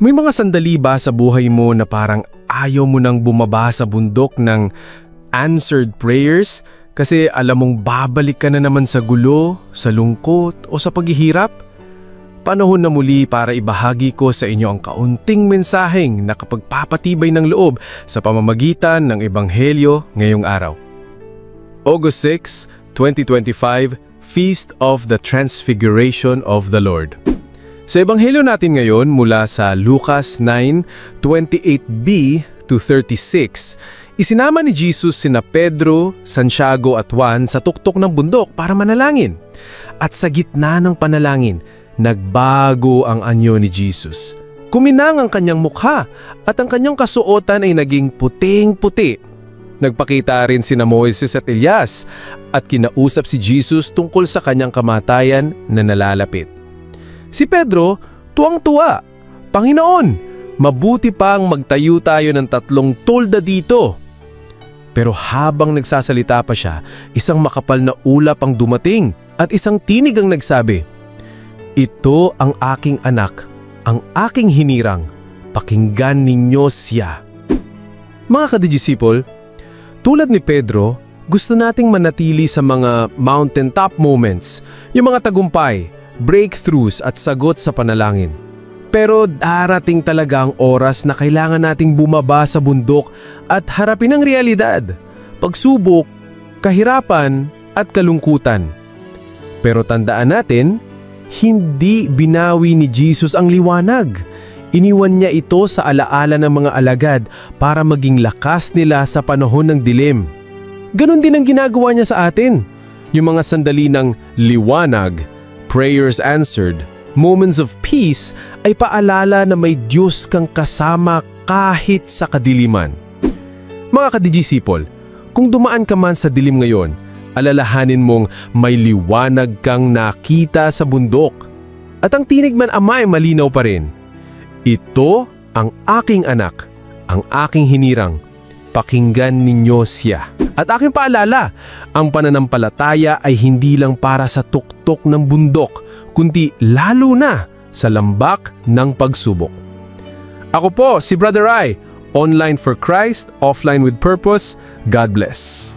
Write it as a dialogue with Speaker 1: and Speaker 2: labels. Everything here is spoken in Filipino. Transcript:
Speaker 1: May mga sandali ba sa buhay mo na parang ayaw mo nang bumaba sa bundok ng answered prayers kasi alam mong babalik ka na naman sa gulo, sa lungkot o sa paghihirap? Panahon na muli para ibahagi ko sa inyo ang kaunting mensaheng nakapagpapatibay ng loob sa pamamagitan ng Ebanghelyo ngayong araw. August 6, 2025, Feast of the Transfiguration of the Lord. Sa Ebanghelyo natin ngayon mula sa Lucas 9:28b to 36, isinama ni Jesus sina Pedro, Santiago at Juan sa tuktok ng bundok para manalangin. At sa gitna ng panalangin, nagbago ang anyo ni Jesus. Kuminang ang kanyang mukha at ang kanyang kasuotan ay naging puting-puti. Nagpakita rin sina Moises at Elias at kinausap si Jesus tungkol sa kanyang kamatayan na nalalapit. Si Pedro, tuwang-tuwa, "Panginoon, mabuti pang magtayo tayo ng 3 tolda dito." Pero habang nagsasalita pa siya, isang makapal na ulap ang dumating at isang tinig ang nagsabi, "Ito ang aking anak, ang aking hinirang, pakinggan ninyo siya." Mga kadisipol, tulad ni Pedro, gusto nating manatili sa mga mountaintop moments, yung mga tagumpay, breakthroughs at sagot sa panalangin. Pero darating talaga ang oras na kailangan nating bumaba sa bundok at harapin ang realidad, pagsubok, kahirapan at kalungkutan. Pero tandaan natin, hindi binawi ni Jesus ang liwanag. Iniwan niya ito sa alaala ng mga alagad para maging lakas nila sa panahon ng dilim. Ganon din ang ginagawa niya sa atin. Yung mga sandali ng liwanag, prayers answered, moments of peace ay paalala na may Diyos kang kasama kahit sa kadiliman. Mga kadisipol, kung dumaan ka man sa dilim ngayon, alalahanin mong may liwanag kang nakita sa bundok. At ang tinig man Ama ay malinaw pa rin. "Ito ang aking anak, ang aking hinirang, pakinggan ninyo siya." At aking paalala, ang pananampalataya ay hindi lang para sa tuktok ng bundok, kundi lalo na sa lambak ng pagsubok. Ako po si Brother Rai, online for Christ, offline with purpose. God bless.